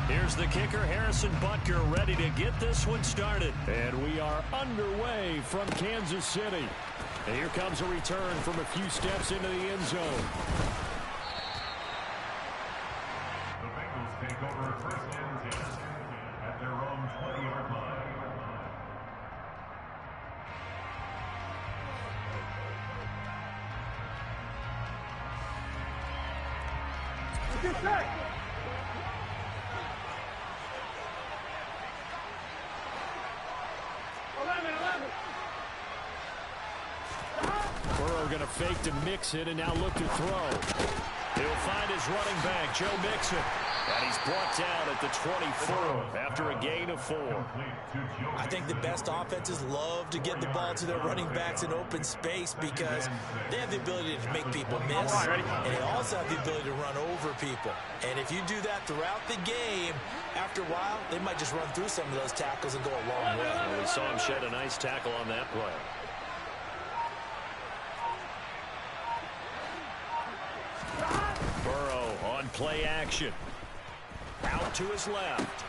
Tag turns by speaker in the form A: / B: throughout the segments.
A: Here's the kicker, Harrison Butker, ready to get this one started. And we are underway from Kansas City. And here comes a return from a few steps into the end zone.
B: The Bengals take over first and 10 at their own 20-yard line.
C: Get set.
A: Burrow going to fake to Mixon and now look to throw. He'll find his running back, Joe Mixon. And he's brought down at the 24 after a gain of 4.
D: I think the best offenses love to get the ball to their running backs in open space because they have the ability to make people miss. And they also have the ability to run over people. And if you do that throughout the game, after a while, they might just run through some of those tackles and go a long way.
A: Well, we saw him shed a nice tackle on that play. Burrow on play action. Out to his left.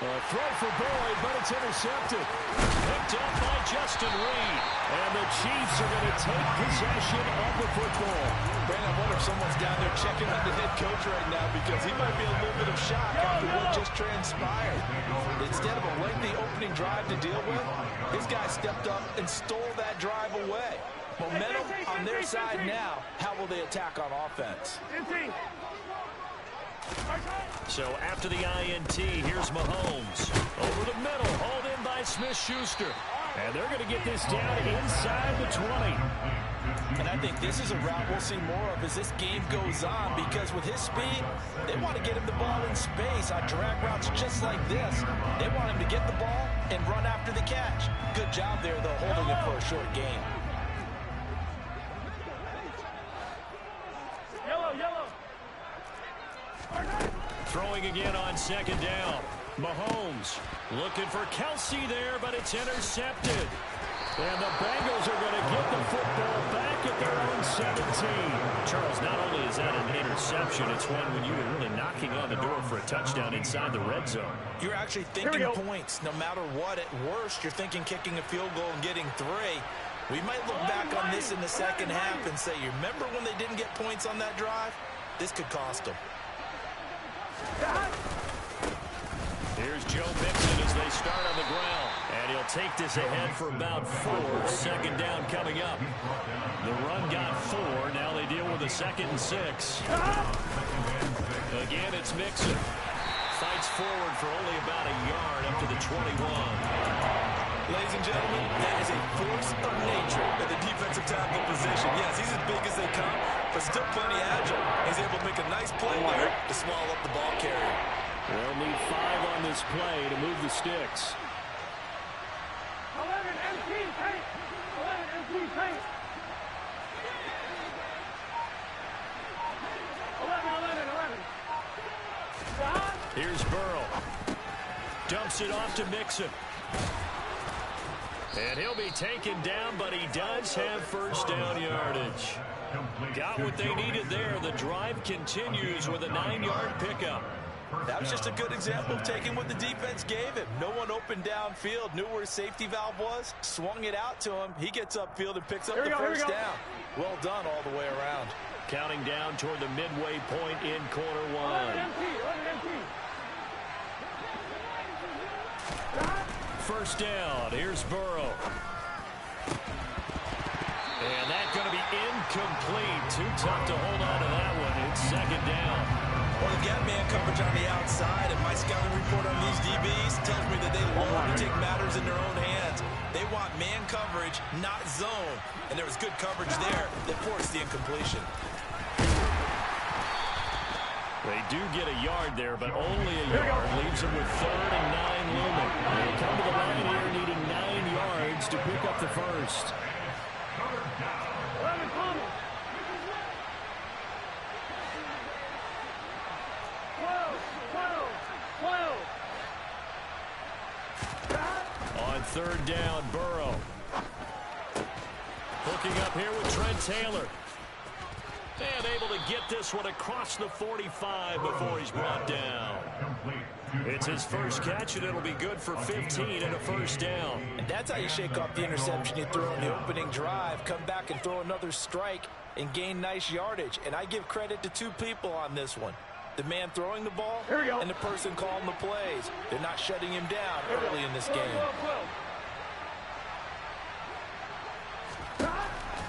A: A throw for Boyd, but it's intercepted. Picked up by Justin Reed. And the Chiefs are going to take possession of the football.
E: Brandon, I wonder if someone's down there checking on the head coach right now because he might be a little bit of shock after what just transpired. Instead of a lengthy opening drive to deal with, this guy stepped up and stole that drive away. Momentum on their side now. How will they attack on offense?
A: So after the INT, here's Mahomes. Over the middle, hauled in by Smith-Schuster. And they're going to get this down inside the 20.
D: And I think this is a route we'll see more of as this game goes on because with his speed, they want to get him the ball in space on drag routes just like this. They want him to get the ball and run after the catch. Good job there, though, holding it for a short gain.
A: Throwing again on second down. Mahomes looking for Kelsey there, but it's intercepted. And the Bengals are going to get the football back at their own 17. Charles, not only is that an interception, it's one when you were really knocking on the door for a touchdown inside the red zone.
D: You're actually thinking points. No matter what, at worst, you're thinking kicking a field goal and getting 3. We might look back on this in the second half and say, you remember when they didn't get points on that drive? This could cost them.
A: Here's Joe Mixon as they start on the ground. And he'll take this ahead for about 4. Second down coming up. The run got 4. Now they deal with a 2nd and 6. Again, it's Mixon. Fights forward for only about a yard up to the 21.
E: Ladies and gentlemen, that is a force of nature at the defensive tackle position. Yes, he's as big as they come, but still plenty agile. He's able to make a nice play there to swallow up the ball carrier.
A: They'll need 5 on this play to move the sticks.
C: 11 MT paint. 11 MT paint. 11.
A: Here's Burrow. Dumps it off to Mixon. And he'll be taken down, but he does have first down yardage. Got what they needed there. The drive continues with a 9-yard pickup.
D: That was just a good example of taking what the defense gave him. No one opened downfield, knew where his safety valve was, swung it out to him. He gets upfield and picks up the first down. Well done all the way around.
A: Counting down toward the midway point in quarter 1. First down. Here's Burrow. And that's going to be incomplete. Too tough to hold on to that one. It's second down.
D: Well, they've got man coverage on the outside, and my scouting report on these DBs tells me that they love to take matters in their own hands. They want man coverage, not zone. And there was good coverage there that forced the incompletion.
A: They do get a yard there, but only a yard. Leaves them with 3rd and 9 looming. They come to the line here needing 9 yards to pick up the first. On 3rd down, Burrow. Hooking up here with Trent Taylor. And able to get this one across the 45 before he's brought down. It's his first catch, and it'll be good for 15 and a first down.
D: And that's how you shake off the interception you throw on the opening drive. Come back and throw another strike and gain nice yardage. And I give credit to two people on this one. The man throwing the ball and the person calling the plays. They're not shutting him down early in this game.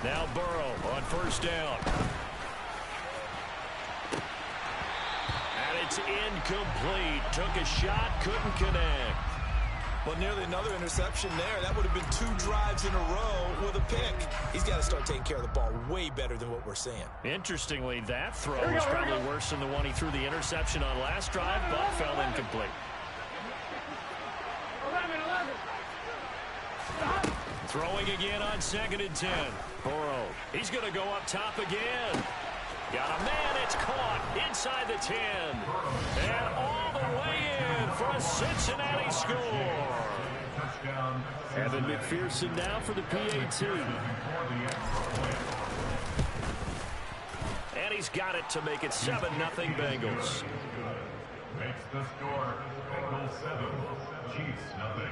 A: Now Burrow on first down. And it's incomplete. Took a shot, couldn't connect.
D: Well, nearly another interception there. That would have been 2 drives in a row with a pick. He's got to start taking care of the ball way better than what we're seeing.
A: Interestingly, that throw was probably worse than the one he threw the interception on last drive, but fell incomplete.
C: 11.
A: Throwing again on 2nd and 10. Burrow, he's going to go up top again. Got a man, it's caught inside the 10. And all the way in for a Cincinnati score. Evan McPherson now for the PAT. And he's got it to make it 7-0 Bengals.
B: Makes the score Bengals 7, Chiefs 0.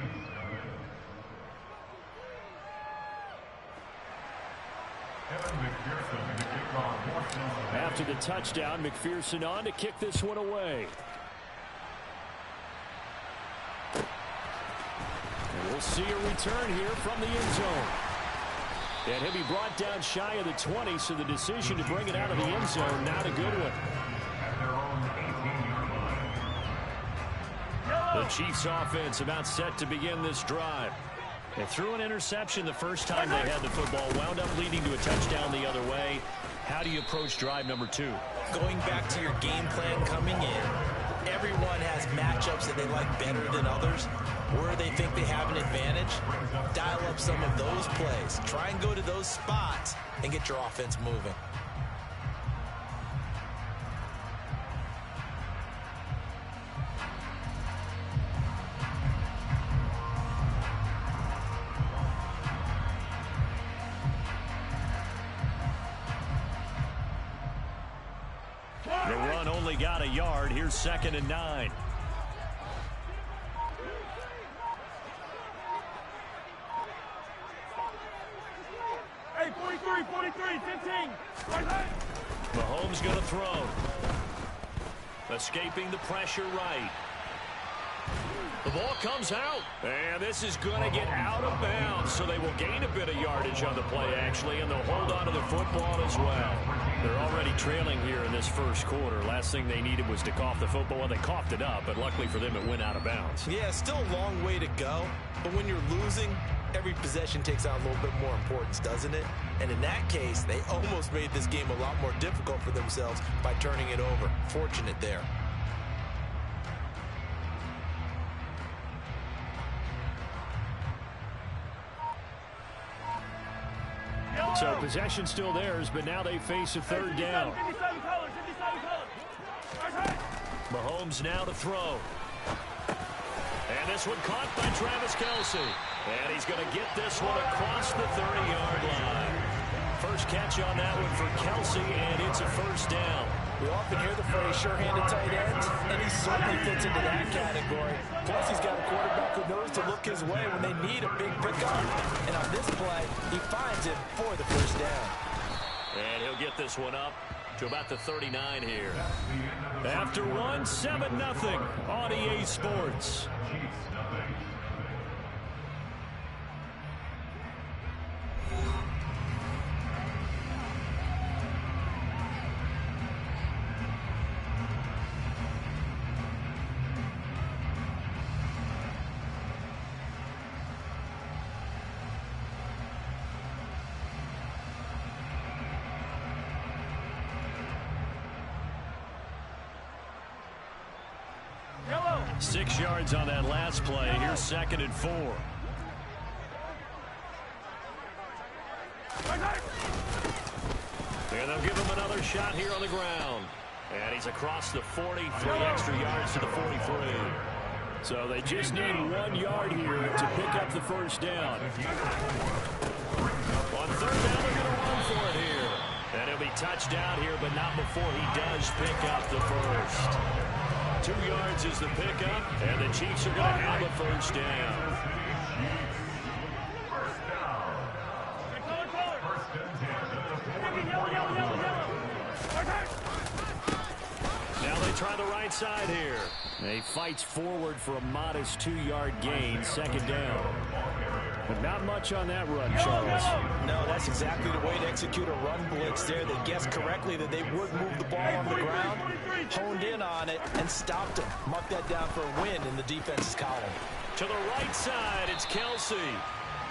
A: After the touchdown, McPherson on to kick this one away. And we'll see a return here from the end zone. And he'll be brought down shy of the 20, so the decision to bring it out of the end zone, not a good one. The Chiefs offense about set to begin this drive. They threw an interception the first time they had the football, wound up leading to a touchdown the other way. How do you approach drive number 2?
D: Going back to your game plan coming in, everyone has matchups that they like better than others. Where they think they have an advantage, dial up some of those plays. Try and go to those spots and get your offense moving.
A: The run only got a yard. Here's 2nd and 9.
C: Hey, 43, 15.
A: Mahomes going to throw. Escaping the pressure right. The ball comes out. And this is going to get out of bounds, so they will gain a bit of yardage on the play, actually, and they'll hold on to the football as well. They're already trailing here in this first quarter. Last thing they needed was to cough the football. Well, they coughed it up, but luckily for them, it went out of bounds.
D: Yeah, still a long way to go. But when you're losing, every possession takes on a little bit more importance, doesn't it? And in that case, they almost made this game a lot more difficult for themselves by turning it over. Fortunate there.
A: So possession still theirs, but now they face a third down.
C: 57 colors.
A: Mahomes now to throw. And this one caught by Travis Kelce. And he's going to get this one across the 30-yard line. First catch on that one for Kelce, and it's a first down.
D: We often hear the phrase sure-handed tight ends, and he certainly fits into that category. Plus, he's got a quarterback who knows to look his way when they need a big pickup. And on this play, he finds him for the first down.
A: And he'll get this one up to about the 39 here. After one, 7-0 on EA Sports.
C: Yellow.
A: 6 yards on that last play. Here's 2nd and 4. And they'll give him another shot here on the ground. And he's across the 40, 3 extra yards to the 43. So they just need 1 yard here to pick up the first down. On third down, they're going to run for it here. And he'll be touchdown here, but not before he does pick up the first. 2 yards is the pickup, and the Chiefs are going to have a first down. Now they try the right side here. He fights forward for a modest 2-yard gain, second down. But not much on that run, Charles.
E: No, that's exactly the way to execute a run blitz there. They guessed correctly that they would move the ball on the ground, honed in on it, and stopped him. Mark that down for a win in the defense's column.
A: To the right side, it's Kelsey.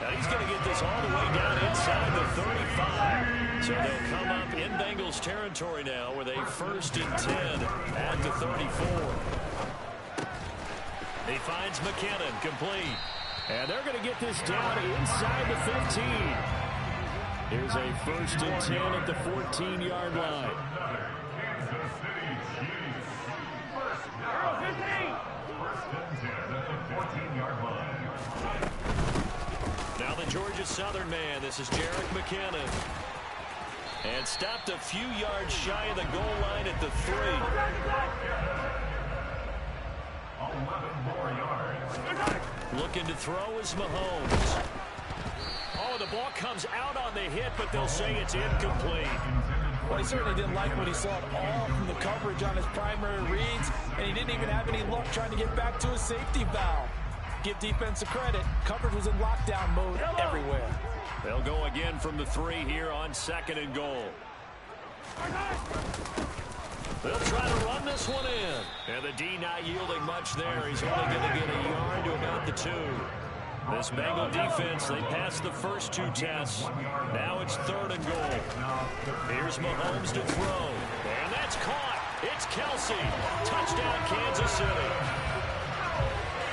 A: Now he's going to get this all the way down inside the 35. So they'll come up in Bengals territory now with a first and 10 at the 34. He finds McKinnon, complete. And they're going to get this down inside the 15. Here's a first and 10 at the 14-yard line. Now the Georgia Southern man. This is Jerick McKinnon. And stopped a few yards shy of the goal line at the 3.
B: 11 more yards.
A: Looking to throw is Mahomes. Oh, the ball comes out on the hit, but they'll say it's incomplete.
E: Well, he certainly didn't like what he saw at all from the coverage on his primary reads, and he didn't even have any luck trying to get back to his safety valve. Give defense a credit. Coverage was in lockdown mode everywhere.
A: They'll go again from the 3 here on second and goal. They'll try to run this one in. And the D not yielding much there. He's only going to get a yard to about the 2. This Bengal defense, they passed the first 2 tests. Now it's third and goal. Here's Mahomes to throw. And that's caught. It's Kelsey. Touchdown, Kansas City.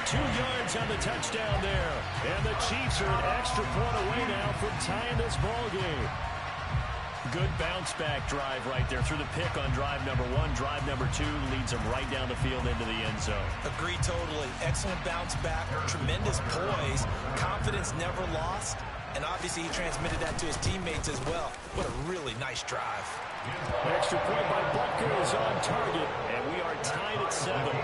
A: 2 yards on the touchdown there. And the Chiefs are an extra point away now from tying this ball game. Good bounce-back drive right there through the pick on drive number 1. Drive number 2 leads them right down the field into the end zone.
E: Agree totally. Excellent bounce-back, tremendous poise, confidence never lost, and obviously he transmitted that to his teammates as well. What a really nice drive.
A: Extra point by Butker is on target, and we are tied at 7.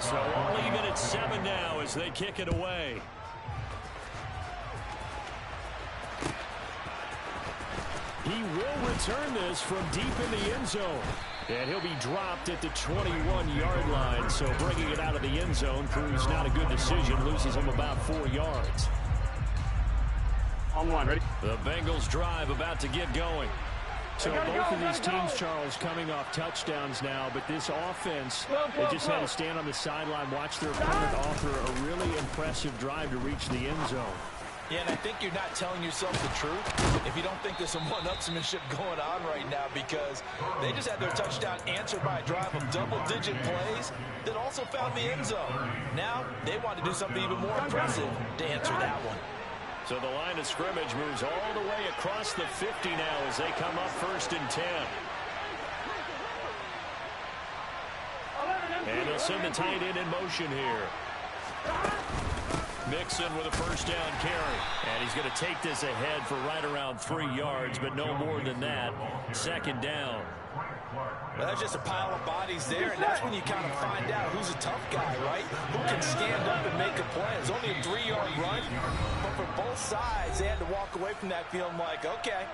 A: So all even at 7 now as they kick it away. He will return this from deep in the end zone. And he'll be dropped at the 21-yard line. So bringing it out of the end zone proves not a good decision. Loses him about 4 yards.
C: On one, ready?
A: The Bengals drive about to get going. So both of these teams, Charles, coming off touchdowns now, but this offense, they just had to stand on the sideline, watch their opponent offer a really impressive drive to reach the end zone.
E: Yeah, and I think you're not telling yourself the truth if you don't think there's some one-upsmanship going on right now, because they just had their touchdown answered by a drive of double-digit plays that also found the end zone. Now they want to do something even more impressive to answer that one.
A: So the line of scrimmage moves all the way across the 50 now as they come up first and 10. And they'll send the tight end in motion here. Mixon with a first down carry. And he's going to take this ahead for right around 3 yards, but no more than that. Second down.
E: Well, that's just a pile of bodies there, and that's when you kind of find out who's a tough guy, right? Who can stand up and make a play. It's only a 3-yard run, but for both sides, they had to walk away from that feeling like, okay,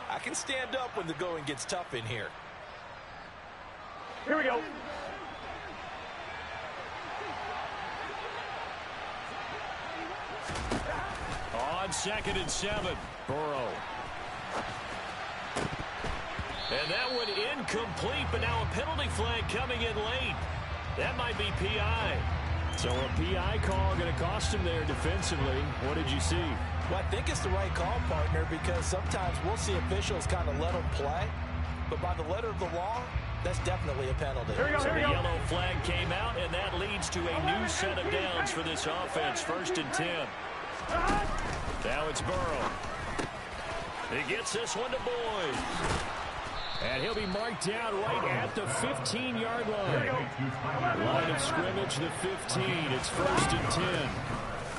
E: I can stand up when the going gets tough in here.
C: Here we go.
A: On second and 7, Burrow. And that one incomplete, but now a penalty flag coming in late. That might be PI. So a PI call going to cost him there defensively. What did you see?
E: Well, I think it's the right call, partner, because sometimes we'll see officials kind of let them play. But by the letter of the law, that's definitely a penalty.
C: Here we go,
A: So
C: here
A: the
C: we go.
A: yellow flag came out, and that leads to a new set of downs for this offense. First and 10. Now it's Burrow. He gets this one to Boyd. And he'll be marked down right at the 15-yard line. Line of scrimmage, the 15. It's 1st and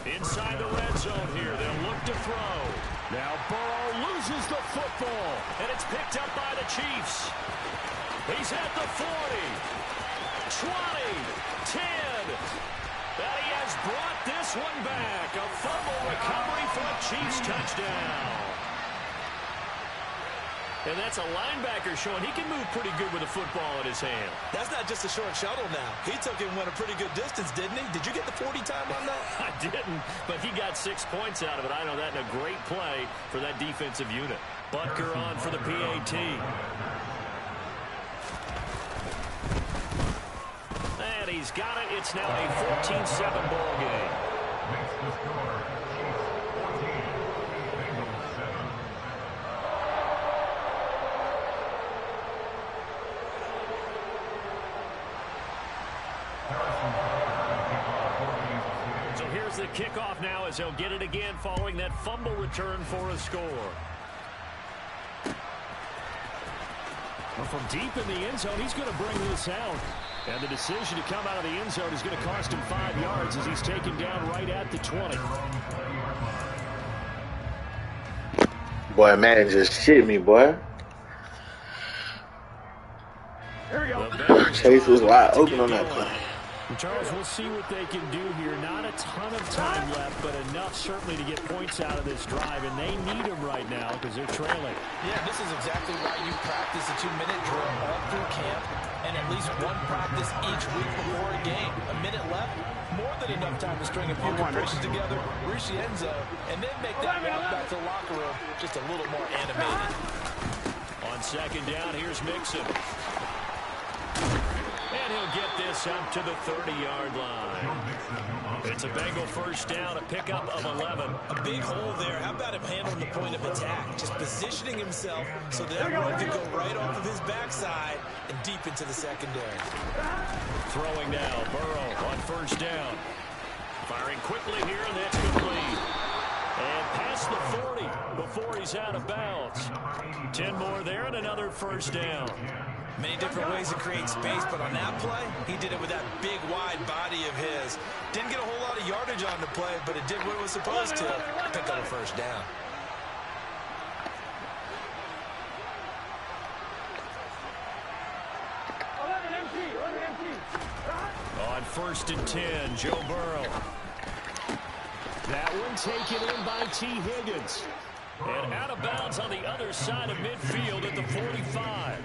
A: 10. Inside the red zone here. They'll look to throw. Now Burrow loses the football. And it's picked up by the Chiefs. He's at the 40. 20. 10. But he has brought this one back. A fumble recovery for a Chiefs touchdown. And that's a linebacker showing he can move pretty good with a football in his hand.
D: That's not just a short shuttle now. He took it and went a pretty good distance, didn't he? Did you get the 40 time on that?
A: I didn't, but he got 6 points out of it. I know that in a great play for that defensive unit. Butker on for the PAT. And he's got it. It's now a 14-7 ball game.
B: Makes the score 14, Bengals 7.
A: So here's the kickoff now as he'll get it again following that fumble return for a score. Well, from deep in the end zone, he's going to bring this out. And the decision to come out of the end zone is going to cost him 5 yards as he's taken down right at the 20.
F: Boy, Madden just shit me, boy.
C: Here we go.
F: Chase was wide open on that play.
A: Charles, we'll see what they can do here. Not a ton of time left, but enough certainly to get points out of this drive, and they need them right now because they're trailing.
E: Yeah, this is exactly why you practice a 2-minute drill all through camp and at least one practice each week before a game. A minute left, more than enough time to string a few compressions together, reach the end zone, and then make that walk back to the locker room just a little more animated.
A: On second down, here's Mixon. And he'll get this up to the 30-yard line. It's a Bengal first down, a pickup of 11.
D: A big hole there. How about him handling the point of attack? Just positioning himself so that everyone can go right off of his backside and deep into the secondary.
A: Throwing now, Burrow on first down. Firing quickly here, and that's complete. And past the 40 before he's out of bounds. 10 more there and another first down.
D: Many different ways to create space, but on that play, he did it with that big, wide body of his. Didn't get a whole lot of yardage on the play, but it did what it was supposed to. Pick up a first down.
A: On 1st and 10, Joe Burrow. That one taken in by T. Higgins. And out of bounds on the other side of midfield at the 45.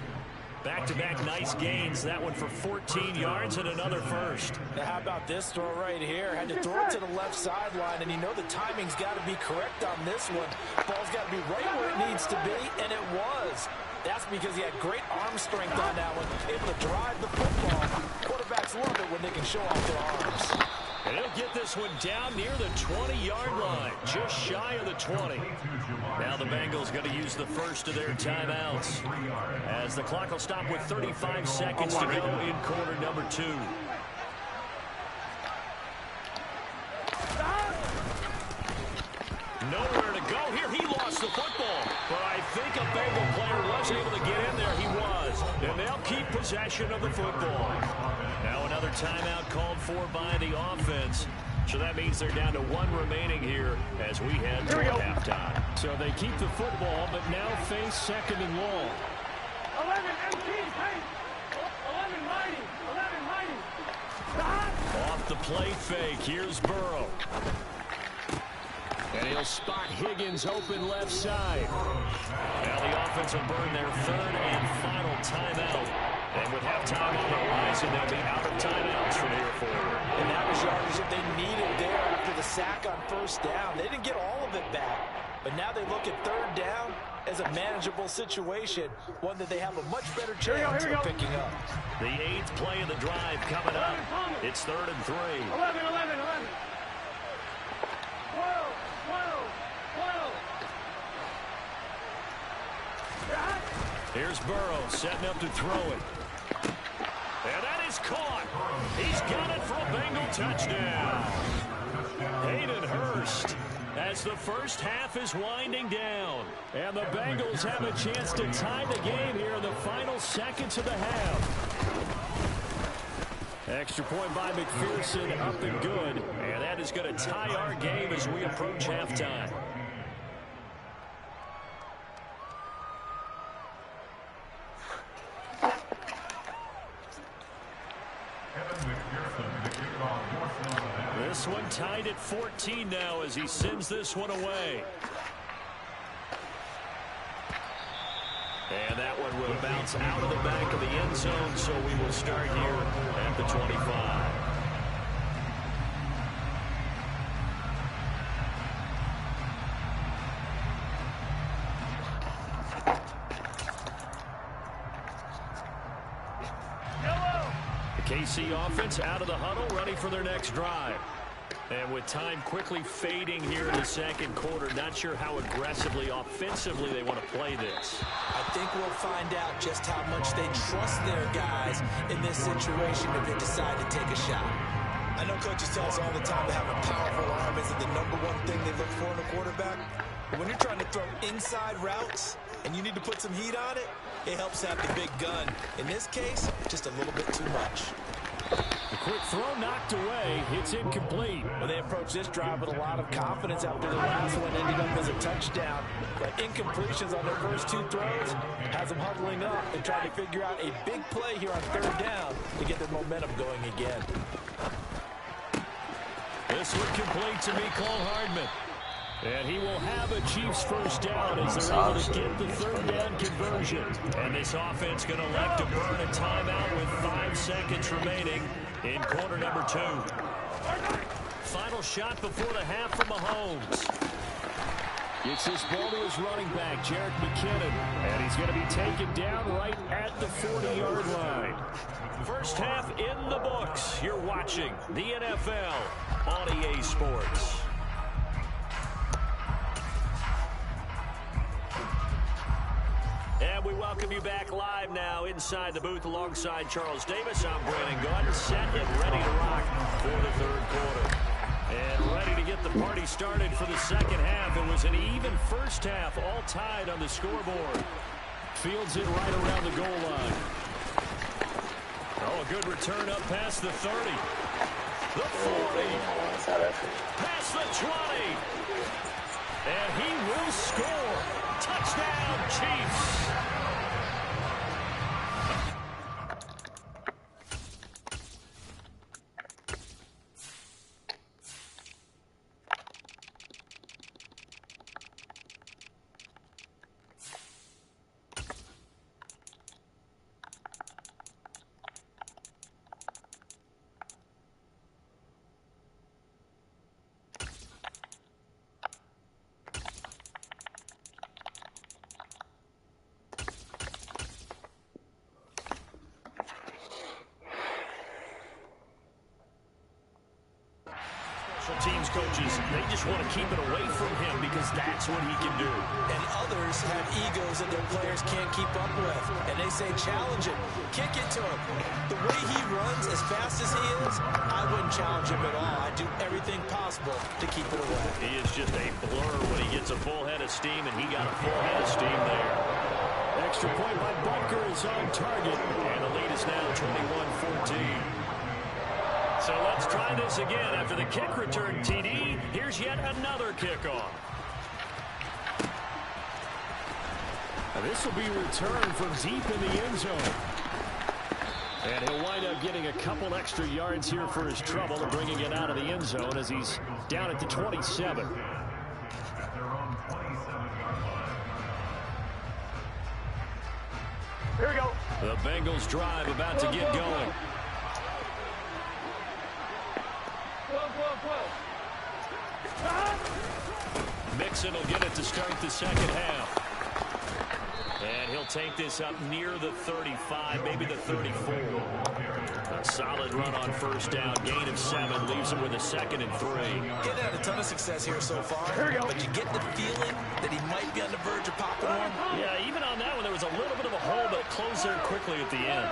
A: Back-to-back nice gains. That one for 14 yards and another first.
E: Now, how about this throw right here? Had to throw it to the left sideline, and you know the timing's got to be correct on this one. Ball's got to be right where it needs to be, and it was. That's because he had great arm strength on that one, able to drive the football. Quarterbacks love it when they can show off their arms.
A: And he'll get this one down near the 20-yard line, just shy of the 20. Now the Bengals going to use the first of their timeouts as the clock will stop with 35 seconds to go in quarter number 2. Nowhere to go here. He lost the football, but I think a Bengal player was able to get in there. He was, and they'll keep possession of the football. Now another timeout called for by the offense. So that means they're down to 1 remaining here as we head to halftime. So they keep the football, but now face second and long.
C: 11 empty, 11 mighty, 11 mighty.
A: Off the play fake, here's Burrow. And he'll spot Higgins open left side. Now the offense will burn their 3rd and final timeout. And with halftime on the horizon, they'll be out of timeouts from here forward.
E: And that was yardage that they needed there after the sack on first down. They didn't get all of it back, but now they look at 3rd down as a manageable situation, one that they have a much better chance of picking up.
A: The 8th play of the drive coming up. It's 3rd and 3.
C: 11, 11, 11. 12, 12, 12.
A: Here's Burrow setting up to throw it. And that is caught. He's got it for a Bengal touchdown. Hayden Hurst as the first half is winding down. And the Bengals have a chance to tie the game here in the final seconds of the half. Extra point by McPherson, up and good. And that is going to tie our game as we approach halftime. This one tied at 14 now as he sends this one away. And that one will bounce out of the back of the end zone, so we will start here at the 25. The KC offense out of the huddle, ready for their next drive. And with time quickly fading here in the second quarter, not sure how aggressively, offensively they want to play this.
D: I think we'll find out just how much they trust their guys in this situation if they decide to take a shot. I know coaches tell us all the time to have a powerful arm isn't the number one thing they look for in a quarterback. But when you're trying to throw inside routes and you need to put some heat on it, it helps have the big gun. In this case, just a little bit too much.
A: The quick throw knocked away. It's incomplete.
E: Well, they approached this drive with a lot of confidence after the last one ended up as a touchdown. But incompletions on their first two throws has them huddling up and trying to figure out a big play here on third down to get their momentum going again.
A: This one complete to Mecole Hardman. And he will have a Chiefs first down as they're able to get the third down conversion. And this offense going to elect to burn a timeout with 5 seconds remaining in quarter number 2. Final shot before the half from Mahomes. Gets this ball to his running back, Jerick McKinnon. And he's going to be taken down right at the 40-yard line. First half in the books. You're watching the NFL on EA Sports. And we welcome you back live now inside the booth alongside Charles Davis. I'm Brandon Gordon, set and ready to rock for the third quarter. And ready to get the party started for the second half. It was an even first half, all tied on the scoreboard. Fields it right around the goal line. Oh, a good return up past the 30. The 40. Past the 20. And he will score. Touchdown, Chiefs. Teams coaches, they just want to keep it away from him because that's what he can do.
D: And others have egos that their players can't keep up with. And they say, challenge him, kick it to him. The way he runs as fast as he is, I wouldn't challenge him at all. I'd do everything possible to keep it away.
A: He is just a blur when he gets a full head of steam, and he got a full head of steam there. Extra point by Bunker is on target, and the lead is now 21-14. So let's try this again. After the kick return TD, here's yet another kickoff. Now this will be returned from deep in the end zone. And he'll wind up getting a couple extra yards here for his trouble and bringing it out of the end zone as he's down at the 27.
C: Here we go.
A: The Bengals drive about to get going. Mixon will get it to start the second half. And he'll take this up near the 35, maybe the 34. A solid run on first down, gain of 7, leaves him with a 2nd and 3.
D: He's had a ton of success here so far, but you get the feeling that he might be on the verge of popping one.
A: Yeah, even on that one, there was a little bit of a hole, but it closed there quickly at the end.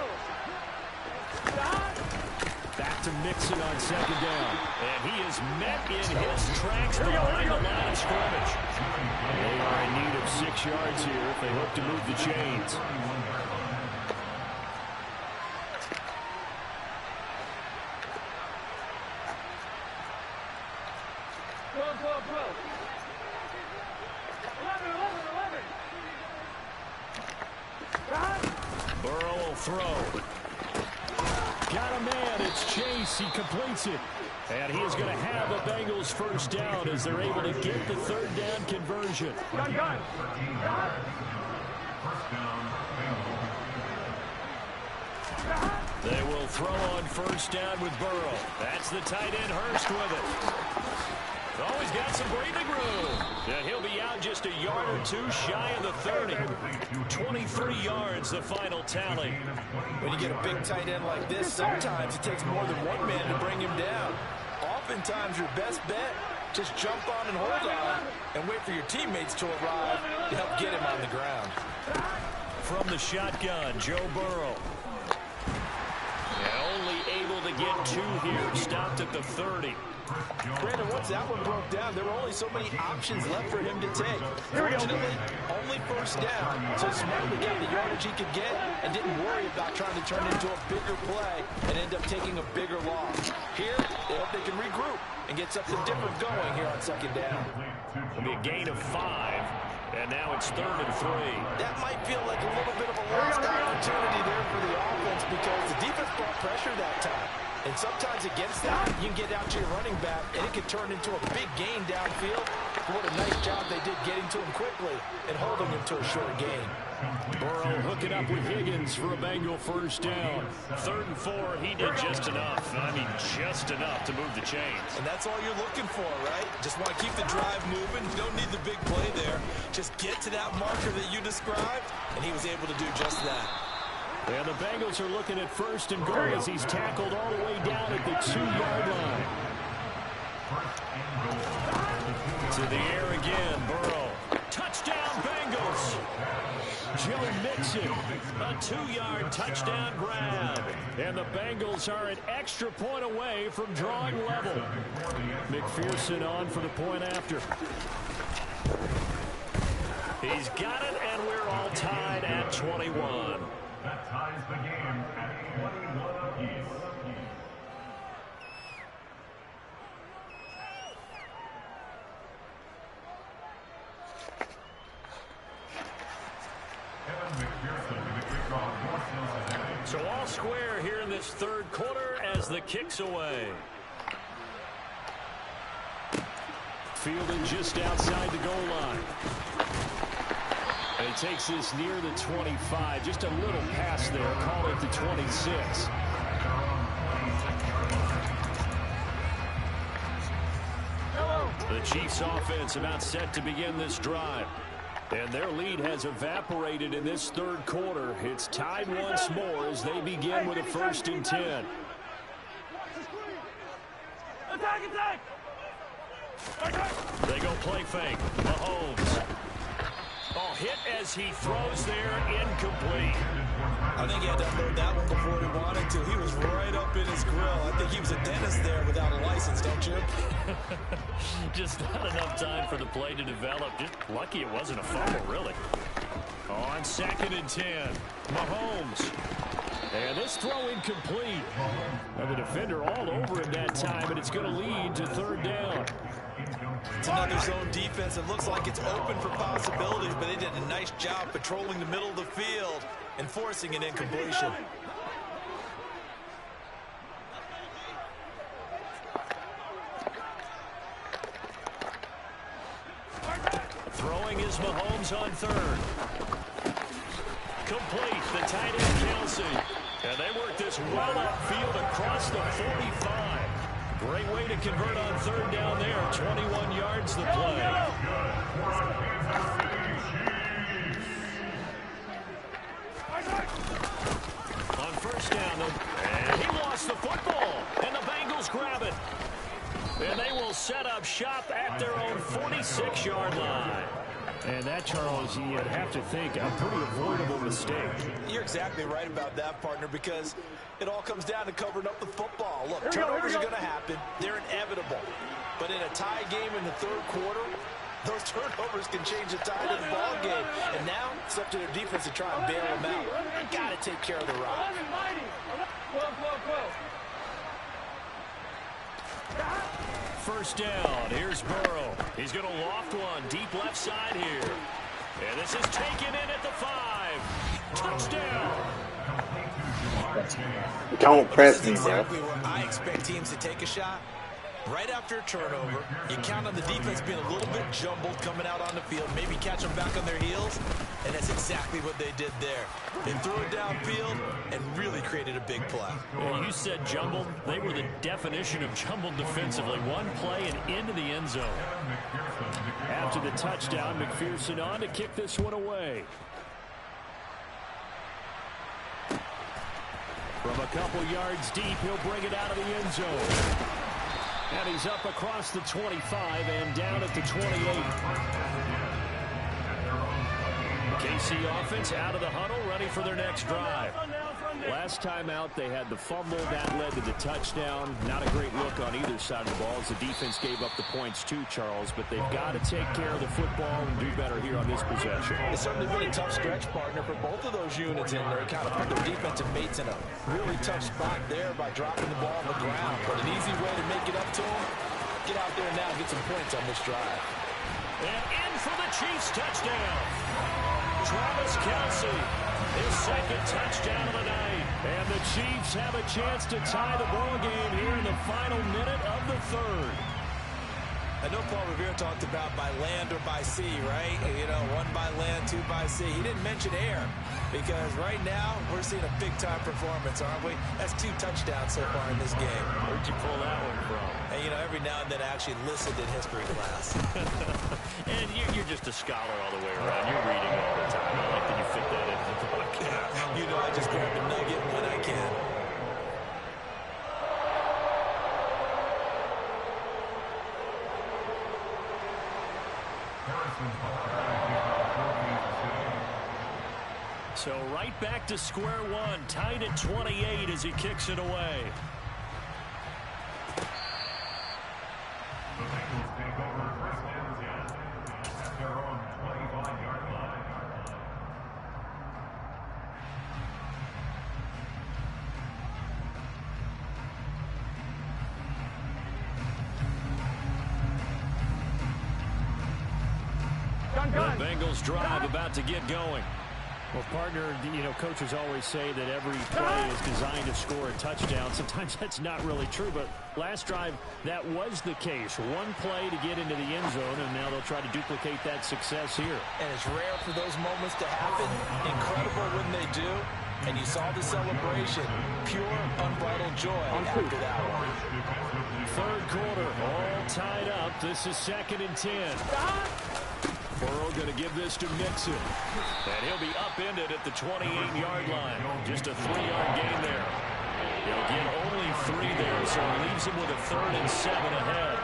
A: Back to to Mixon on second down. And he is met in his tracks behind the line of scrimmage. They are in need of 6 yards here if they hope to move the chains. Burrow will throw. Got a man. It's Chase. He completes it. And he is going to have a Bengals first down as they're able to get the third down conversion.
C: Gun.
A: They will throw on first down with Burrow. That's the tight end Hurst with it. Oh, he's got some breathing room. And he'll be out just a yard or two shy of the 30. 23 yards, the final tally.
E: When you get a big tight end like this, sometimes it takes more than one man to bring him down. Oftentimes, your best bet, just jump on and hold on and wait for your teammates to arrive to help get him on the ground.
A: From the shotgun, Joe Burrow. And only able to get 2 here, stopped at the 30.
E: Brandon, once that one broke down, there were only so many options left for him to take. Fortunately, only first down, so smartly got the yardage he could get and didn't worry about trying to turn into a bigger play and end up taking a bigger loss. Here, they hope they can regroup and get something different going here on second down.
A: It'll be a gain of 5, and now it's 3rd and 3.
E: That might feel like a little bit of a lost opportunity there for the offense because the defense brought pressure that time. And sometimes against that, you can get out to your running back, and it can turn into a big gain downfield. What a nice job they did getting to him quickly and holding him to a short gain.
A: Burrow hooking up with Higgins for a Bengal first down. 3rd and 4, he did just enough. I mean, just enough to move the chains.
E: And that's all you're looking for, right? Just want to keep the drive moving. You don't need the big play there. Just get to that marker that you described, and he was able to do just that.
A: And the Bengals are looking at 1st and goal as he's tackled all the way down at the 2-yard line. To the air again, Burrow. Touchdown, Bengals. Joe Mixon, a 2-yard touchdown grab. And the Bengals are an extra point away from drawing level. McPherson on for the point after. He's got it, and we're all tied at 21.
B: That ties the game at 21 apiece.
A: So all square here in this 3rd quarter as the kick's away. Fielded just outside the goal line. And he takes this near the 25. Just a little pass there. Call it the 26. The Chiefs offense about set to begin this drive. And their lead has evaporated in this 3rd quarter. It's tied once more as they begin with a 1st and 10.
C: Attack!
A: They go play fake. Mahomes. Oh, hit as he throws there, incomplete.
E: I think he had to unload that one before he wanted to. He was right up in his grill. I think he was a dentist there without a license, don't you?
A: Just not enough time for the play to develop. Just lucky it wasn't a fumble, really. On 2nd and 10, Mahomes. And this throw incomplete. And the defender all over him that time, and it's going to lead to 3rd down.
E: It's another zone defense. It looks like it's open for possibilities, but they did a nice job patrolling the middle of the field and forcing an incompletion.
A: Throwing is Mahomes on 3rd. Complete. The tight end Kelsey. And they work this well upfield across the 45. Great way to convert on 3rd down there. 21 yards the play. On 1st down, and he lost the football. And the Bengals grab it. And they will set up shop at their own 46-yard line. And that, Charles, you'd have to think a pretty avoidable mistake.
E: You're exactly right about that, partner, because it all comes down to covering up the football. Look, turnovers are going to happen. They're inevitable. But in a tie game in the third quarter, those turnovers can change the tide of the ball game. And now it's up to their defense to try and bail them out. They got to take care of the rock.
A: First down. Here's Burrow. He's going to loft one deep left side here. And this is taken in at the 5. Touchdown.
F: Don't press me,
D: This is
F: bro.
D: exactly where I expect teams to take a shot. Right after a turnover, you count on the defense being a little bit jumbled coming out on the field, maybe catch them back on their heels, and that's exactly what they did there. They threw it downfield and really created a big play.
A: Well, you said jumbled. They were the definition of jumbled defensively. One play and into the end zone. After the touchdown, McPherson on to kick this one away. From a couple yards deep, he'll bring it out of the end zone. And he's up across the 25 and down at the 28. KC offense out of the huddle, ready for their next drive. Last time out, they had the fumble. That led to the touchdown. Not a great look on either side of the ball as the defense gave up the points too, Charles. But they've got to take care of the football and do better here on this possession.
E: It's certainly been a tough stretch, partner, for both of those units in there. Kind of put their defensive mates in a really tough spot there by dropping the ball on the ground. But an easy way to make it up to them, get out there now and get some points on this drive.
A: And in for the Chiefs touchdown. Travis Kelce, his second touchdown of the night. And the Chiefs have a chance to tie the ball game here in the final minute of the third.
D: I know Paul Revere talked about by land or by sea, right? You know, 1 by land, 2 by sea. He didn't mention air because right now we're seeing a big-time performance, aren't we? That's 2 touchdowns so far in this game.
A: Where'd you pull that one from?
D: And, you know, every now and then I actually listened in history class.
A: And you're just a scholar all the way around. You're reading all the time. I like that you fit that into the book.
D: You know, I just grab a nugget when I can.
A: So right back to square one, tied at 28 as he kicks it away.
B: The Bengals take over first and 10 at their own 25-yard line.
A: The Bengals drive about to get going. Well, partner, you know, coaches always say that every play is designed to score a touchdown. Sometimes that's not really true, but last drive, that was the case. One play to get into the end zone, and now they'll try to duplicate that success here.
E: And it's rare for those moments to happen. Incredible when they do. And you saw the celebration. Pure, unbridled joy after that one.
A: Third quarter, all tied up. This is 2nd and 10. Burrow going to give this to Mixon. And he'll be upended at the 28-yard line. Just a 3-yard gain there. He'll get only 3 there, so he leaves him with a 3rd and 7 ahead.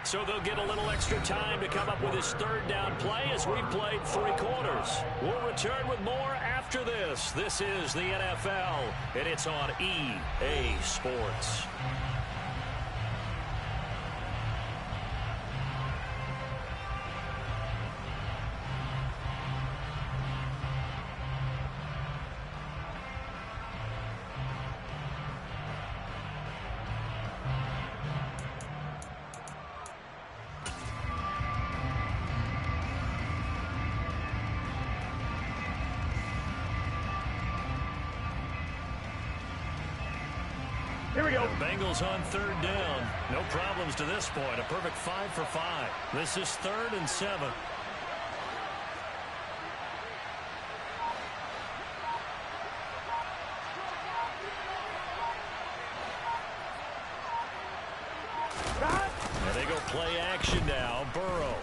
A: So they'll get a little extra time to come up with his 3rd down play as we've played 3 quarters. We'll return with more after this. This is the NFL, and it's on EA Sports.
C: Here we go.
A: Bengals on 3rd down. No problems to this point. A perfect 5 for 5. This is 3rd and 7. And they go play action now. Burrow.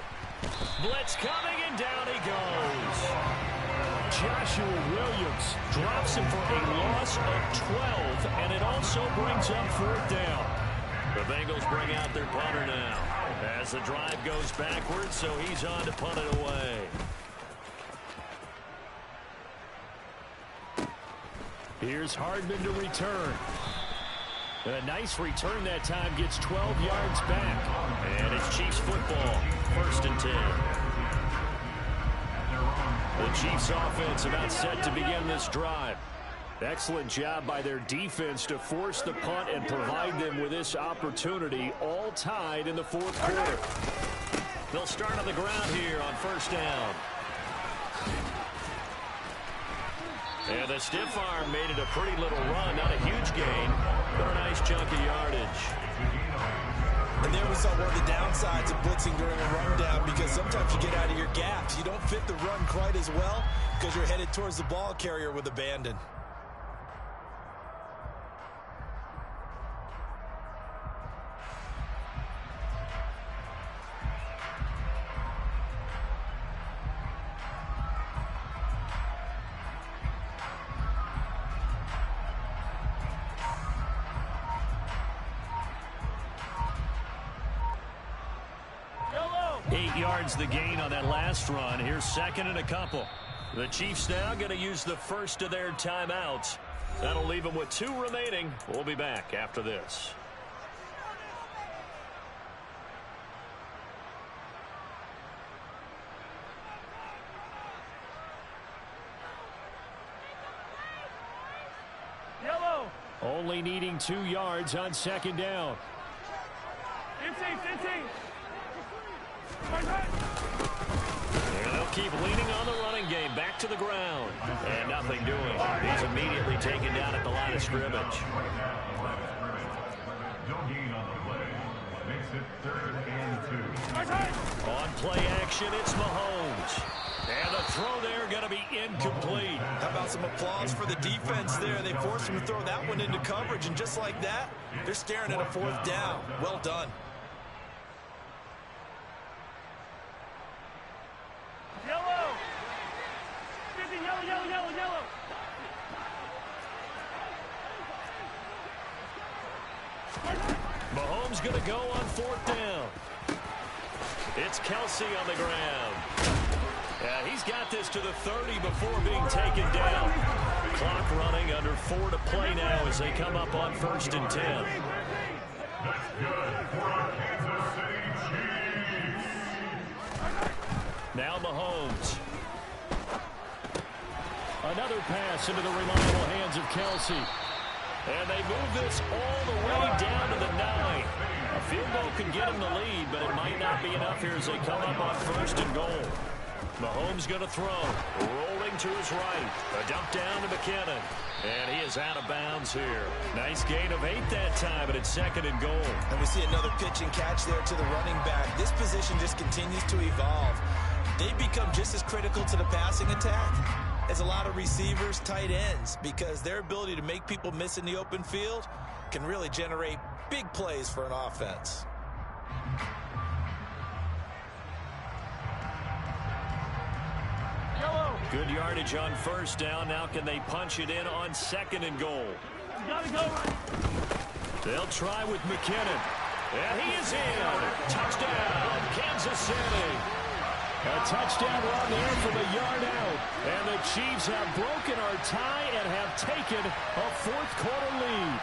A: Blitz coming, and down he goes. Joshua Williams drops him for a loss of 12, and it also brings up 4th down. The Bengals bring out their punter now as the drive goes backwards, so he's on to punt it away. Here's Hardman to return. A nice return that time, gets 12 yards back. And it's Chiefs football, 1st and 10. The Chiefs offense about set to begin this drive. Excellent job by their defense to force the punt and provide them with this opportunity, all tied in the 4th quarter. They'll start on the ground here on 1st down. And the stiff arm made it a pretty little run, not a huge gain, but a nice chunk of yardage.
D: And there we saw one of the downsides of blitzing during a rundown, because sometimes you get out of your gaps. You don't fit the run quite as well because you're headed towards the ball carrier with abandon.
A: The gain on that last run. Here's 2nd and a couple. The Chiefs now going to use the first of their timeouts. That'll leave them with 2 remaining. We'll be back after this.
C: Yellow.
A: Only needing 2 yards on 2nd down. And they'll keep leaning on the running game. Back to the ground. And nothing doing. He's immediately taken down at the line of scrimmage.
B: No gain on the play. Makes it 3rd and 2.
A: On play action, it's Mahomes. And the throw there going to be incomplete.
D: How about some applause for the defense there? They forced him to throw that one into coverage, and just like that, they're staring at a 4th down. Well done.
C: Yellow.
A: Mahomes going to go on 4th down. It's Kelsey on the ground. Yeah, he's got this to the 30 before being taken down. Clock running, under 4 to play now as they come up on 1st and 10.
B: That's good for our Kansas City Chiefs.
A: Now Mahomes. Another pass into the reliable hands of Kelsey. And they move this all the way down to the 9. A field goal could get him the lead, but it might not be enough here as they come up on 1st and goal. Mahomes going to throw. Rolling to his right. A dump down to McKinnon. And he is out of bounds here. Nice gain of 8 that time, but it's 2nd and goal.
D: And we see another pitch and catch there to the running back. This position just continues to evolve. They become just as critical to the passing attack as a lot of receivers, tight ends, because their ability to make people miss in the open field can really generate big plays for an offense.
A: Good yardage on 1st down. Now can they punch it in on 2nd and goal?
C: You gotta go.
A: They'll try with McKinnon. And he is in. Touchdown, Kansas City. A touchdown run there from a yard out. And the Chiefs have broken our tie and have taken a 4th quarter lead.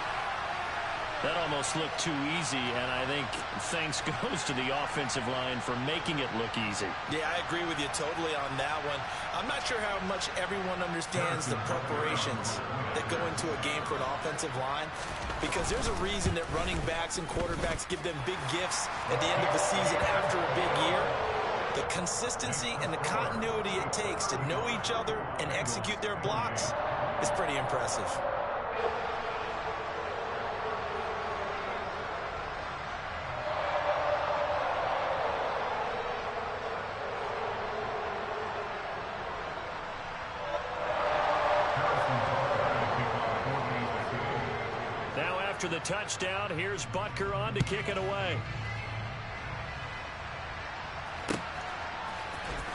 A: That almost looked too easy, and I think thanks goes to the offensive line for making it look easy.
D: Yeah, I agree with you totally on that one. I'm not sure how much everyone understands the preparations that go into a game for an offensive line, because there's a reason that running backs and quarterbacks give them big gifts at the end of the season after a big year. The consistency and the continuity it takes to know each other and execute their blocks is pretty impressive.
A: Now after the touchdown, here's Butker on to kick it away.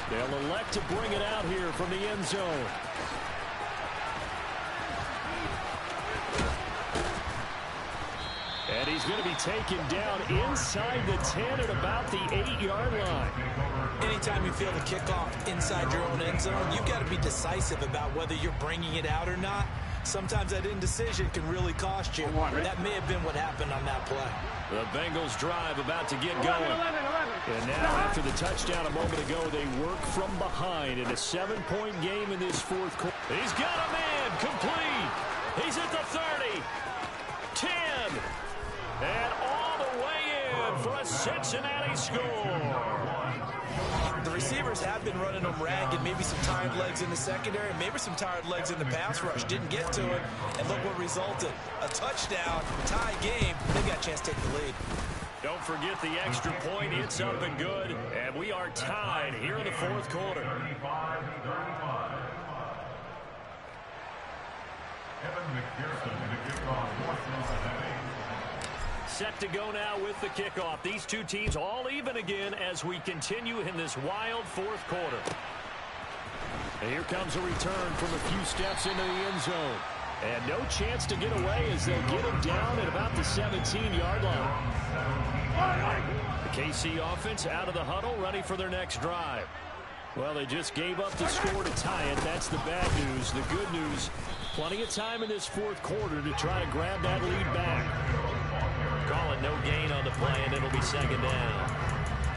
A: They'll elect to bring it out here from the end zone. And he's going to be taken down inside the 10 at about the 8-yard line.
D: Anytime you feel the kickoff inside your own end zone, you've got to be decisive about whether you're bringing it out or not. Sometimes that indecision can really cost you. That may have been what happened on that play.
A: The Bengals drive about to get going. And now after the touchdown a moment ago, they work from behind in a 7-point game in this fourth quarter. He's got a man complete. He's at the 30, 10, and all the way in for a Cincinnati score.
D: The receivers have been running them ragged, maybe some tired legs in the secondary, maybe some tired legs in the pass rush. Didn't get to it, and look what resulted. A touchdown, tie game. They got a chance to take the lead.
A: Don't forget the extra point. It's up and good, and we are tied here in the fourth quarter.
B: 35-35. Evan McPherson to kick off for Cincinnati.
A: Set to go now with the kickoff. These two teams all even again as we continue in this wild fourth quarter. And here comes a return from a few steps into the end zone. And no chance to get away as they'll get him down at about the 17-yard line. The KC offense out of the huddle, ready for their next drive. Well, they just gave up the score to tie it. That's the bad news. The good news, plenty of time in this fourth quarter to try to grab that lead back. Call it no gain on the play, and it'll be second down.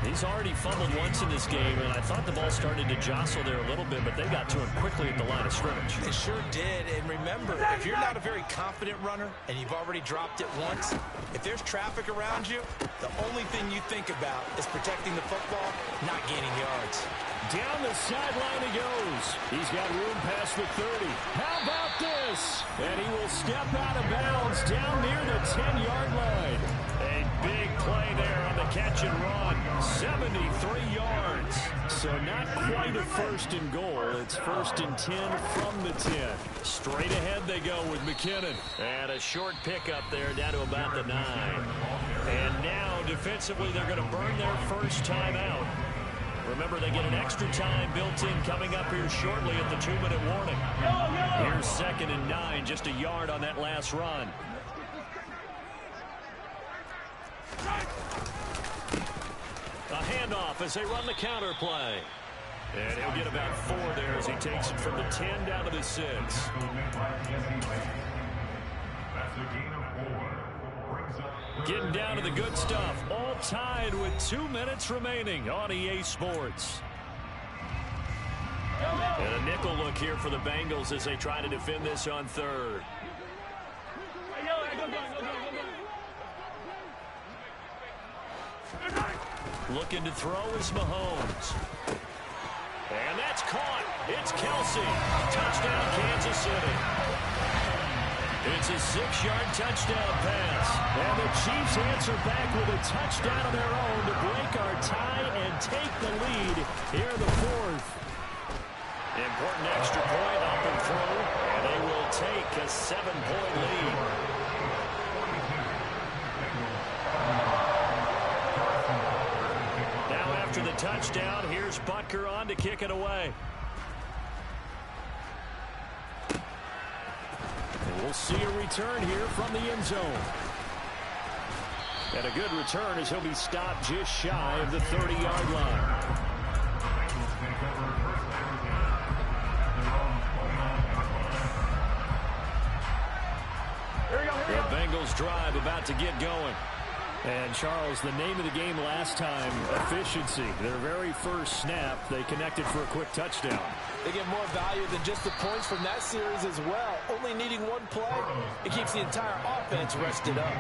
A: He's already fumbled once in this game, and I thought the ball started to jostle there a little bit, but they got to him quickly at the line of scrimmage.
D: It sure did, and remember, if you're not a very confident runner and you've already dropped it once, if there's traffic around you, the only thing you think about is protecting the football, not gaining yards.
A: Down the sideline he goes. He's got room past the 30. How about this? And he will step out of bounds down near the 10-yard line. A big play there on the catch and run. 73 yards. So not quite a first and goal. It's first and 10 from the 10. Straight ahead they go with McKinnon. And a short pickup there down to about the 9. And now defensively they're going to burn their first time out. Remember, they get an extra time built in coming up here shortly at the 2-minute warning. Here's second and 9, just a yard on that last run. A handoff as they run the counter play. And he'll get about 4 there as he takes it from the 10 down to the 6.
B: That's a gain of 4.
A: Getting down to the good stuff. All tied with 2 minutes remaining on EA Sports. And a nickel look here for the Bengals as they try to defend this on third. Looking to throw is Mahomes. And that's caught. It's Kelsey. Touchdown, Kansas City. It's a 6-yard touchdown pass. And the Chiefs answer back with a touchdown of their own to break our tie and take the lead here in the fourth. Important extra point up and through. And they will take a 7-point lead. Now after the touchdown, here's Butker on to kick it away. We'll see a return here from the end zone. And a good return as he'll be stopped just shy of the 30-yard line. The Bengals drive about to get going. And, Charles, the name of the game last time, efficiency. Their very first snap, they connected for a quick touchdown.
E: They get more value than just the points from that series as well. Only needing one play, it keeps the entire offense rested up.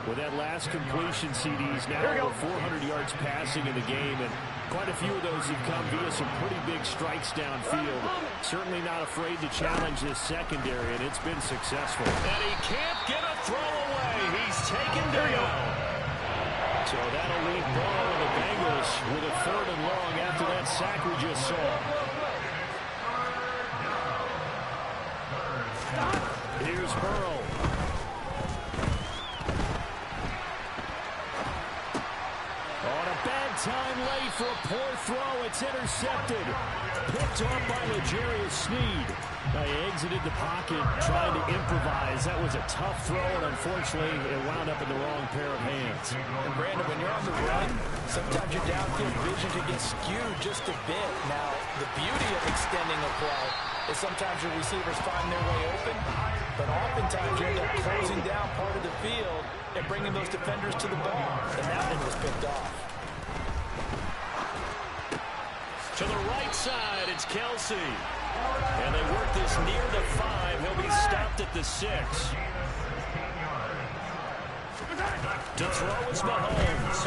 A: With that last completion, CDs now over 400 yards passing in the game, and quite a few of those have come via some pretty big strikes downfield. Certainly not afraid to challenge this secondary, and it's been successful. And he can't get a throw away. He's taken down. So that'll leave Burrow and the Bengals with a 3rd and long after that sack we just saw. Here's Burrow. Time late for a poor throw. It's intercepted. Picked off by L'Jarius Sneed. He exited the pocket trying to improvise. That was a tough throw, and unfortunately, it wound up in the wrong pair of hands.
E: And Brandon, when you're on the run, sometimes your downfield vision can get skewed just a bit. Now, the beauty of extending a play is sometimes your receivers find their way open, but oftentimes you end up closing down part of the field and bringing those defenders to the ball. And that one was picked off.
A: To the right side, it's Kelsey. And they work this near the 5. He'll be stopped at the 6. To throw is Mahomes.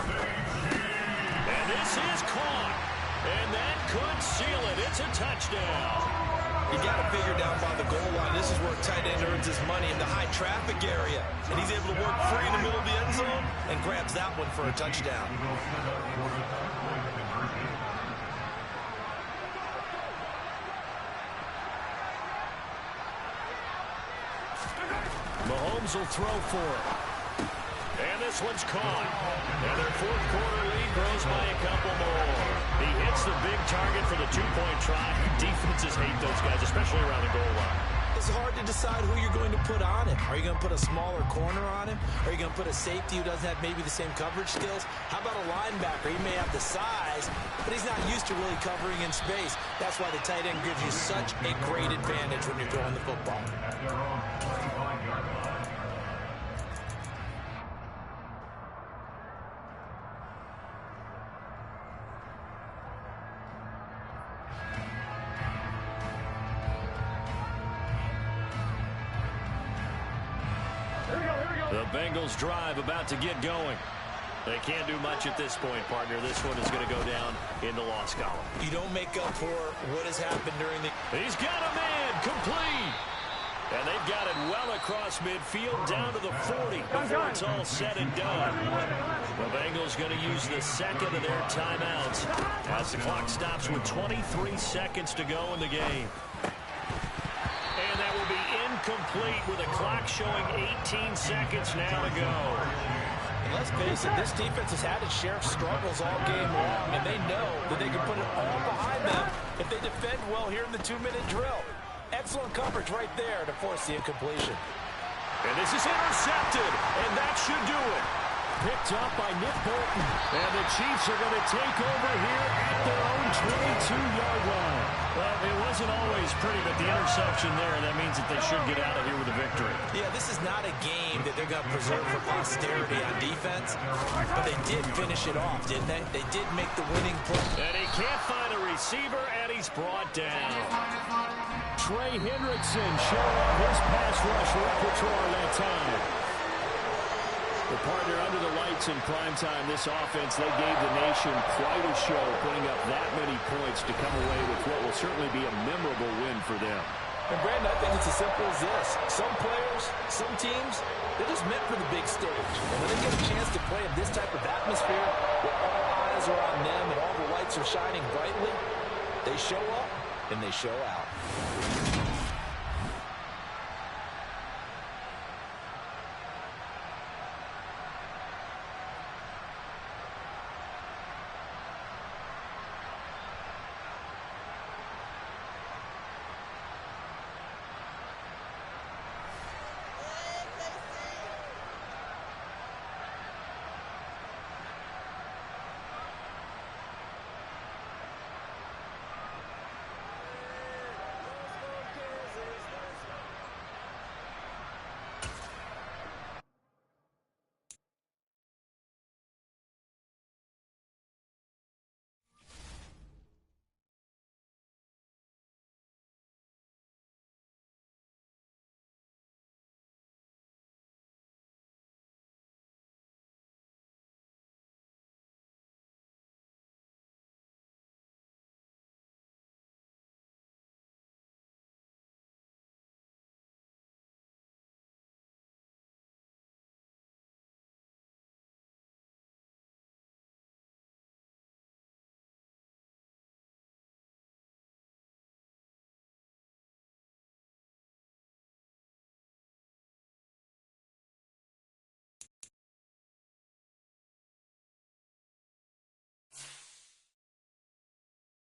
A: And this is caught. And that could seal it. It's a touchdown.
E: You got to figure down by the goal line. This is where tight end earns his money in the high traffic area. And he's able to work free in the middle of the end zone and grabs that one for a touchdown.
A: Mahomes will throw for it. And this one's caught. And their fourth quarter lead grows by a couple more. He hits the big target for the two-point try. Defenses hate those guys, especially around the goal line.
E: It's hard to decide who you're going to put on him. Are you going to put a smaller corner on him? Are you going to put a safety who doesn't have maybe the same coverage skills? How about a linebacker? He may have the size, but he's not used to really covering in space. That's why the tight end gives you such a great advantage when you're throwing the football.
A: The Bengals drive about to get going. They can't do much at this point, partner. This one is going to go down in the loss column.
E: You don't make up for what has happened during the...
A: He's got a man, complete. And they've got it well across midfield down to the 40 before it's all said and done. The Bengals going to use the second of their timeouts as the clock stops with 23 seconds to go in the game. And that will be incomplete with a clock showing 18 seconds now to go.
E: And let's face it, this defense has had its share of struggles all game long, and they know that they can put it all behind them if they defend well here in the 2-minute drill. Excellent coverage right there to force the incompletion.
A: And this is intercepted, and that should do it. Picked up by Nick Bolton. And the Chiefs are going to take over here at their own 22-yard line. Well, it wasn't always pretty, but the interception there, that means that they should get out of here with a victory.
E: Yeah, this is not a game that they're going to preserve for posterity on defense, but they did finish it off, didn't they? They did make the winning play.
A: And he can't find a receiver, and he's brought down. Trey Hendrickson showing off his pass rush repertoire that time. The partner under the lights in primetime, this offense, they gave the nation quite a show, putting up that many points to come away with what will certainly be a memorable win for them.
E: And Brandon, I think it's as simple as this. Some players, some teams, they're just meant for the big stage. And when they get a chance to play in this type of atmosphere, where all eyes are on them and all the lights are shining brightly, they show up and they show out.